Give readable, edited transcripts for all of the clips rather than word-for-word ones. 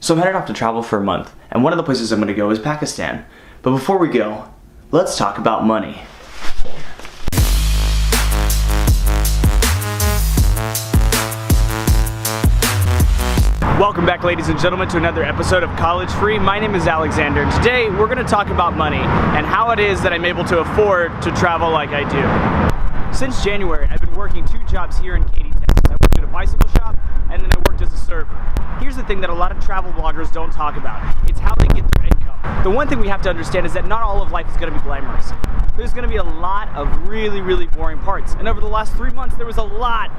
So I'm headed off to travel for a month, and one of the places I'm going to go is Pakistan. But before we go, let's talk about money. Welcome back, ladies and gentlemen, to another episode of College Free. My name is Alexander, and today we're going to talk about money and how it is that I'm able to afford to travel like I do. Since January, I've been working 2 jobs here in Katy, Texas. I worked at a bicycle shop, and then I worked as a server. Here's the thing that a lot of travel bloggers don't talk about. It's how they get their income. The one thing we have to understand is that not all of life is going to be glamorous. There's going to be a lot of really boring parts. And over the last 3 months, there was a lot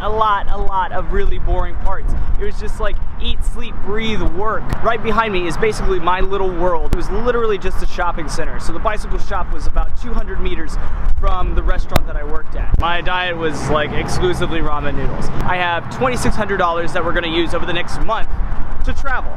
of really boring parts. It was just like eat, sleep, breathe, work. Right behind me is basically my little world. It was literally just a shopping center. So the bicycle shop was about 200 meters from the restaurant that I worked at. My diet was like exclusively ramen noodles. I have $2,600 that we're going to use over the next month to travel.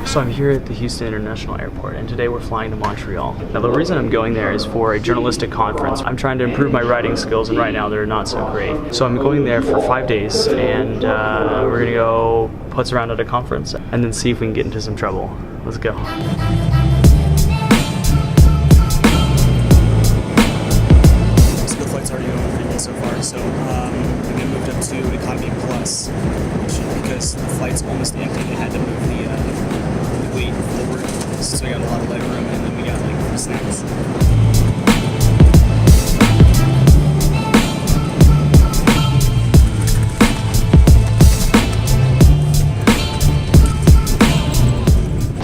So I'm here at the Houston International Airport, and today we're flying to Montreal. Now the reason I'm going there is for a journalistic conference. I'm trying to improve my writing skills, and right now they're not so great. So I'm going there for 5 days, and we're gonna go putz around at a conference, and then see if we can get into some trouble. Let's go. So the flight's already going pretty good so far, so I'm gonna move up to Economy Plus, because the flight's almost empty. They had to move the weight forward, so we got a lot of leg room, and then we got like snacks.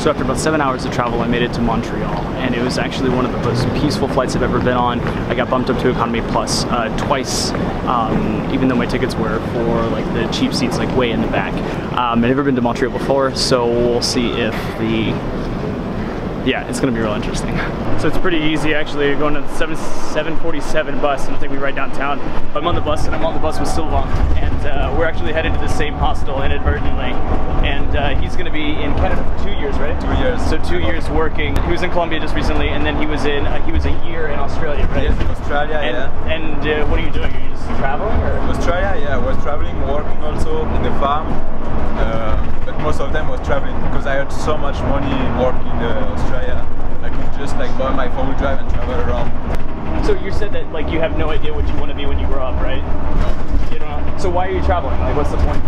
So after about 7 hours of travel, I made it to Montreal, and it was actually one of the most peaceful flights I've ever been on. I got bumped up to Economy Plus twice, even though my tickets were for like the cheap seats, like way in the back. I've never been to Montreal before, so we'll see if it's gonna be real interesting. So it's pretty easy actually. You're going on the 747 bus, and I think we ride downtown. I'm on the bus, and I'm on the bus with Sylvain, and we're actually headed to the same hostel inadvertently. And he's gonna be in Canada for 2 years, right? 2 years. So 2 years working. He was in Colombia just recently, and then he was a year in Australia, right? Yes, Australia, yeah. And what are you doing? Are you just traveling, or? Australia, yeah. I was traveling, working also in the farm. But most of them was traveling because I had so much money working in Australia. I could just like buy my 4-wheel drive and travel around. So you said that like you have no idea what you want to be when you grow up, right? No. You don't know. So why are you traveling? Like, what's the point?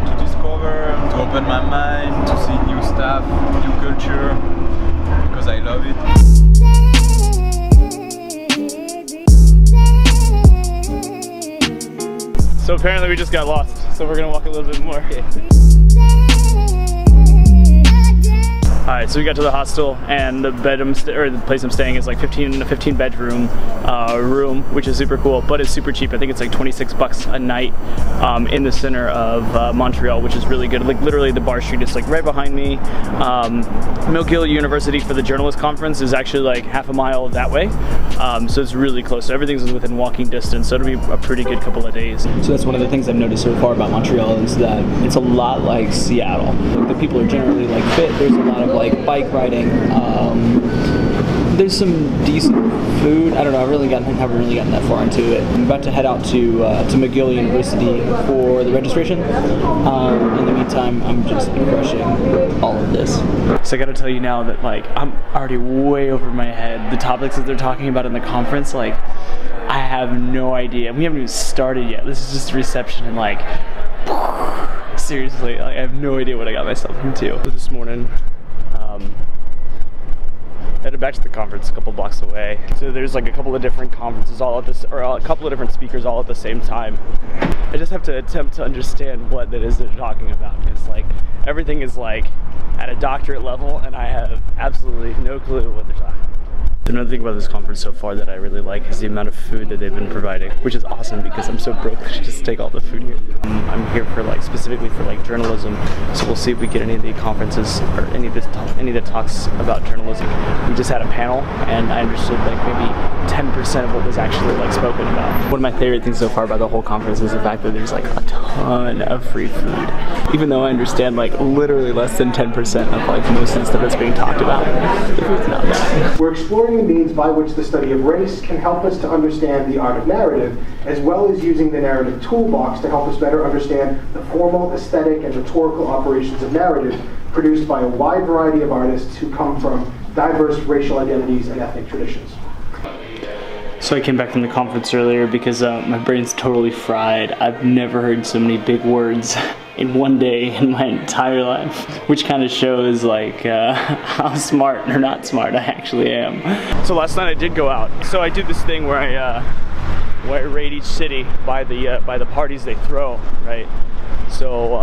To discover, to open my mind, to see new stuff, new culture, because I love it. So apparently we just got lost, so we're gonna walk a little bit more. Alright, so we got to the hostel, and the place I'm staying is like 15 bedroom room, which is super cool, but it's super cheap. I think it's like 26 bucks a night in the center of Montreal, which is really good. Like literally the bar street is like right behind me. McGill University for the journalist conference is actually like half a mile that way, so it's really close. So everything's within walking distance, so it'll be a pretty good couple of days. So that's one of the things I've noticed so far about Montreal is that it's a lot like Seattle. Like, the people are generally like fit. There's a lot of like bike riding. There's some decent food. I don't know. I haven't really gotten that far into it. I'm about to head out to McGill University for the registration. In the meantime, I'm just crushing all of this. So I got to tell you now that like I'm already way over my head. The topics that they're talking about in the conference, like I have no idea. We haven't even started yet. This is just a reception, and like seriously, like, I have no idea what I got myself into. So this morning, headed back to the conference a couple blocks away. So there's like a couple of different conferences all at this, or a couple of different speakers all at the same time. I just have to attempt to understand what it is they're talking about, because like everything is like at a doctorate level, and I have absolutely no clue what they're talking about. Another thing about this conference so far that I really like is the amount of food that they've been providing, which is awesome because I'm so broke to just take all the food here. I'm here for like specifically for like journalism, so we'll see if we get any of the conferences or any of the talks about journalism. We just had a panel, and I understood like maybe 10% of what was actually like spoken about. One of my favorite things so far about the whole conference is the fact that there's like a ton of free food, even though I understand like literally less than 10% of like most of the stuff that's being talked about. The food's not bad. We're exploring exploring the means by which the study of race can help us to understand the art of narrative, as well as using the narrative toolbox to help us better understand the formal, aesthetic, and rhetorical operations of narrative produced by a wide variety of artists who come from diverse racial identities and ethnic traditions. So I came back from the conference earlier because my brain's totally fried. I've never heard so many big words in one day in my entire life, which kind of shows like how smart or not smart I actually am. So last night I did go out. So I did this thing where I rate each city by the parties they throw, right? So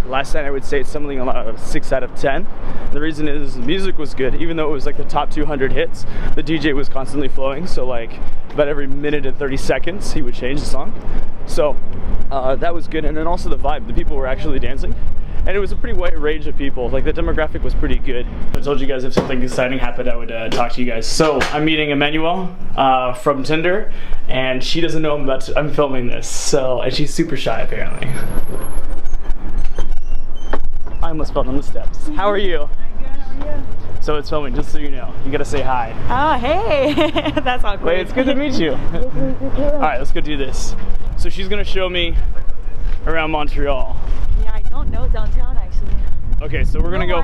last night I would say it's something about a 6 out of 10. The reason is the music was good, even though it was like the top 200 hits. The DJ was constantly flowing, so like about every minute and 30 seconds he would change the song. So that was good, and then also the vibe. The people were actually dancing, and it was a pretty wide range of people. Like the demographic was pretty good. I told you guys if something exciting happened, I would talk to you guys. So I'm meeting Emmanuel from Tinder, and she doesn't know I'm filming this. So, and she's super shy apparently. I almost fell on the steps. How are you? I'm good, how are you? So it's filming, just so you know. You gotta say hi. Oh, hey! That's awkward. Wait, it's good to meet you. Alright, let's go do this. So she's gonna show me around Montreal. Yeah, I don't know downtown actually. Okay, so we're gonna go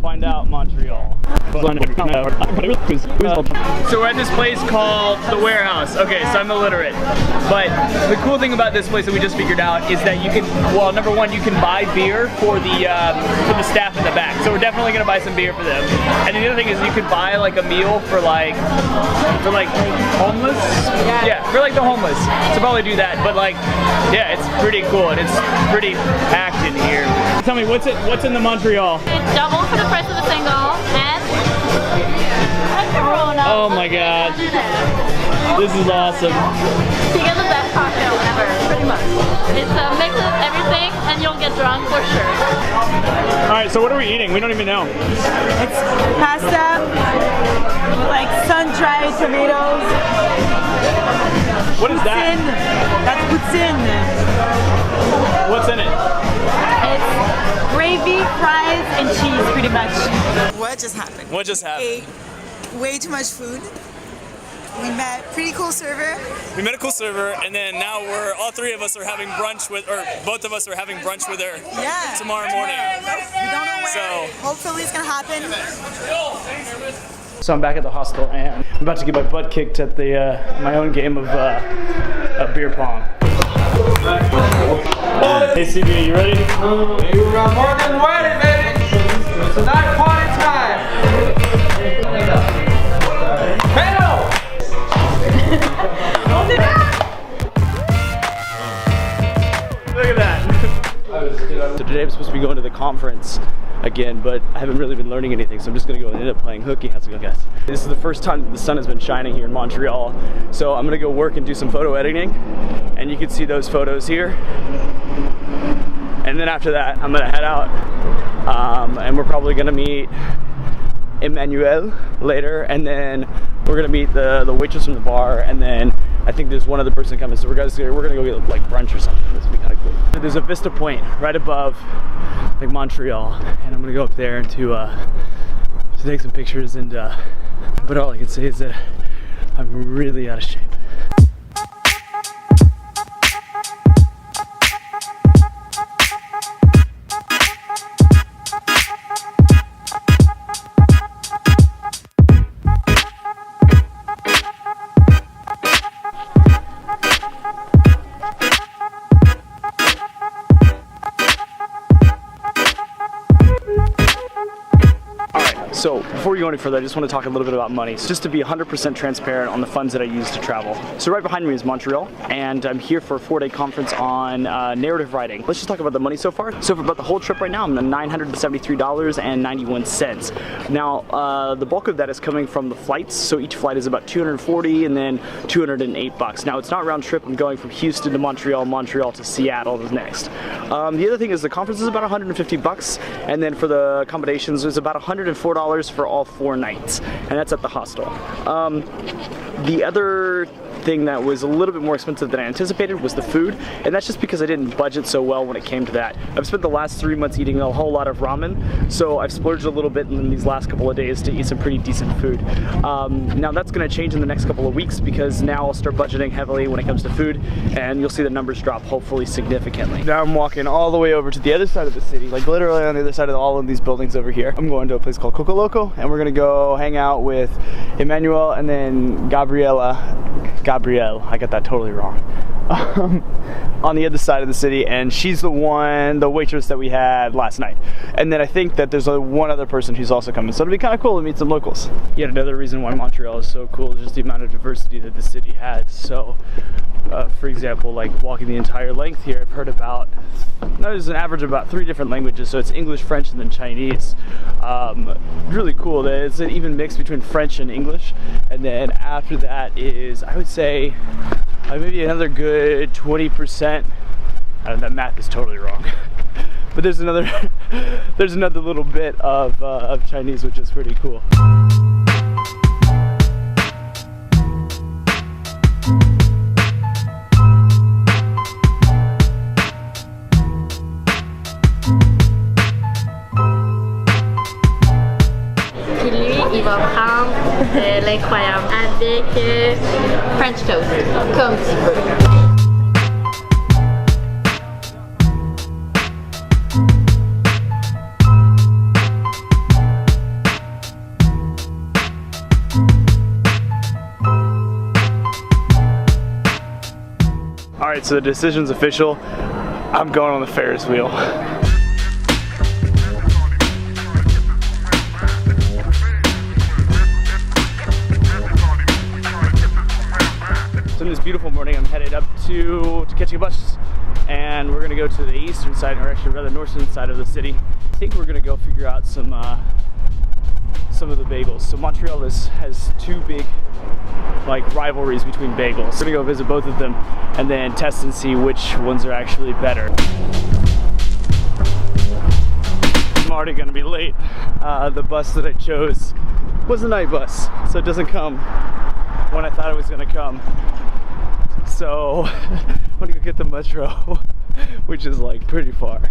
find out Montreal. So we're at this place called The Warehouse. Okay, so I'm illiterate. But the cool thing about this place that we just figured out is that you can, well, number one, you can buy beer for the staff in the back. So we're definitely gonna buy some beer for them. And the other thing is you could buy like a meal for like homeless? Yeah, for like the homeless. So probably do that. But like, yeah, it's pretty cool and it's pretty packed in here. Tell me, what's in the Montreal? It's double for the price of a single and Corona. Oh my god. This is awesome. You get the best cocktail ever, pretty much. It's a mix of everything and you'll get drunk for sure. Alright, so what are we eating? We don't even know. It's pasta, like sun-dried tomatoes. What is that? That's poutine. What's in it? It's gravy, fries, and cheese, pretty much. What just happened? What just happened? Ate way too much food. We met a pretty cool server. We met a cool server, and then now all three of us are having brunch with, or both of us are having brunch with her tomorrow morning. We don't know where. So Hopefully it's gonna happen. So I'm back at the hostel, and I'm about to get my butt kicked at my own game of beer pong. Hey CB, you ready? You got more than ready, baby. Tonight party time. Hello. Look at that. So today I'm supposed to be going to the conference again, but I haven't really been learning anything, so I'm just gonna go and end up playing hooky. How's it going, guys? This is the first time the sun has been shining here in Montreal, so I'm gonna go work and do some photo editing, and you can see those photos here. And then after that, I'm gonna head out, and we're probably gonna meet Emmanuel later, and then we're gonna meet the waitress from the bar, and then I think there's one other person coming, so we're gonna go get like brunch or something. This would be kind of cool. There's a vista point right above like Montreal, and I'm gonna go up there to take some pictures, and but all I can say is that I'm really out of shape. So before we go any further, I just want to talk a little bit about money. So just to be 100% transparent on the funds that I use to travel. So right behind me is Montreal, and I'm here for a 4-day conference on narrative writing. Let's just talk about the money so far. So for about the whole trip right now, I'm at $973.91. Now, the bulk of that is coming from the flights. So each flight is about $240 and then $208. Now it's not round trip. I'm going from Houston to Montreal, Montreal to Seattle is next. The other thing is the conference is about $150, and then for the accommodations, it's about $104 for all 4 nights, and that's at the hostel. The other thing that was a little bit more expensive than I anticipated was the food, and that's just because I didn't budget so well when it came to that. I've spent the last 3 months eating a whole lot of ramen, so I've splurged a little bit in these last couple of days to eat some pretty decent food. Now that's going to change in the next couple of weeks because now I'll start budgeting heavily when it comes to food, and you'll see the numbers drop hopefully significantly. Now I'm walking all the way over to the other side of the city, like literally on the other side of all of these buildings over here. I'm going to a place called Coco Loco, and we're going to go hang out with Emmanuel and then Gabrielle, I got that totally wrong, on the other side of the city, and she's the waitress that we had last night. And then I think that there's one other person who's also coming, so it'll be kind of cool to meet some locals. Yet another reason why Montreal is so cool is just the amount of diversity that the city has. So for example, like walking the entire length here, I've heard about, there's an average of about 3 different languages, so it's English, French, and then Chinese. Really cool. It's an even mix between French and English, and then after that is, I would say, maybe another good 20%. That math is totally wrong. But there's another little bit of Chinese, which is pretty cool. Puis lui, il va prendre l'incroyable avec French toast, comme tu veux. Alright, so the decision's official. I'm going on the Ferris wheel. So in this beautiful morning, I'm headed up to catching a bus, and we're gonna go to the eastern side, or actually rather northern side of the city. I think we're gonna go figure out some of the bagels. So Montreal has 2 big rivalries between bagels. We're gonna go visit both of them and then test and see which ones are actually better. I'm already gonna be late. The bus that I chose was a night bus, so it doesn't come when I thought it was gonna come. So I'm gonna go get the metro, which is like pretty far.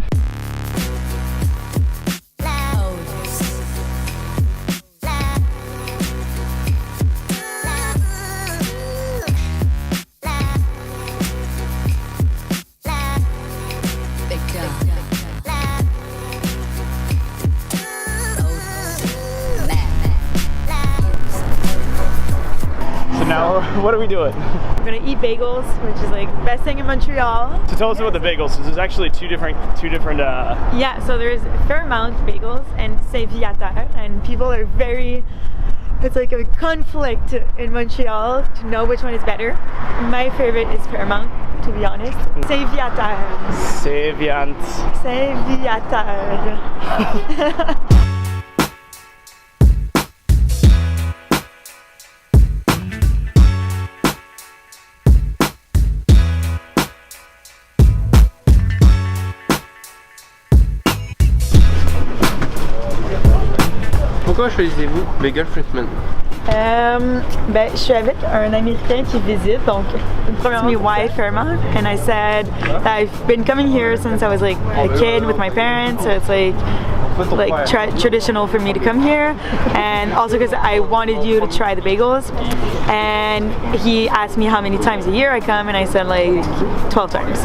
Now, what are we doing? We're gonna eat bagels, which is like the best thing in Montreal. So tell us about the bagels. So there's actually two different. Yeah, so there's Fairmount bagels and Saint-Viateur, and people are it's like a conflict in Montreal to know which one is better. My favorite is Fairmount, to be honest. Saint-Viateur. Saint-Viateur. Pourquoi choisissez-vous Bagel Treatment? Je suis avec un Américain qui visite, donc premièrement, why Fairmount? And I said that I've been coming here since I was like a kid with my parents, so it's like traditional for me to come here, and also because I wanted you to try the bagels. And he asked me how many times a year I come, and I said like 12 times.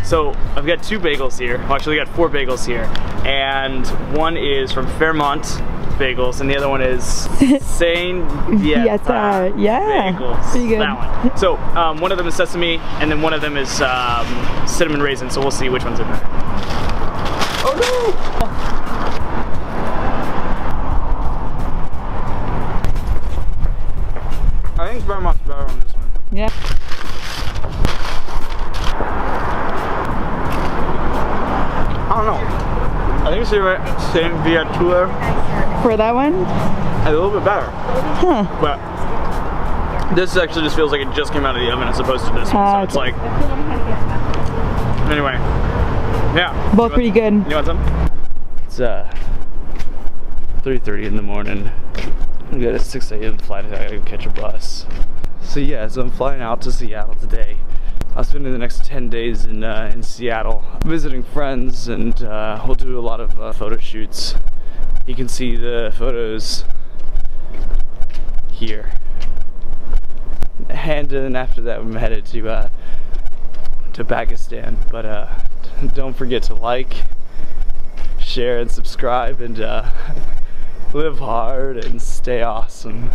So I've got 2 bagels here. Well, actually, I got 4 bagels here, and one is from Fairmont Bagels, and the other one is Saint-Viateur Bagels. Pretty good. That one. So one of them is sesame, and then one of them is cinnamon raisin. So we'll see which one's in there. Oh no! I think Fairmont's better on this one. Yeah. I don't know. I think Saint-Viateur For that one? a little bit better. Huh. But This actually just feels like it just came out of the oven as opposed to this one. So it's like, anyway, yeah. Both pretty good. You want some? It's 3:30 in the morning. We got a 6 a.m. flight. I gotta catch a bus. So yeah, so I'm flying out to Seattle today. I'll spend the next 10 days in Seattle visiting friends, and we'll do a lot of photo shoots. You can see the photos here. And then after that, I'm headed to Pakistan. But don't forget to like, share, and subscribe, and live hard and stay awesome.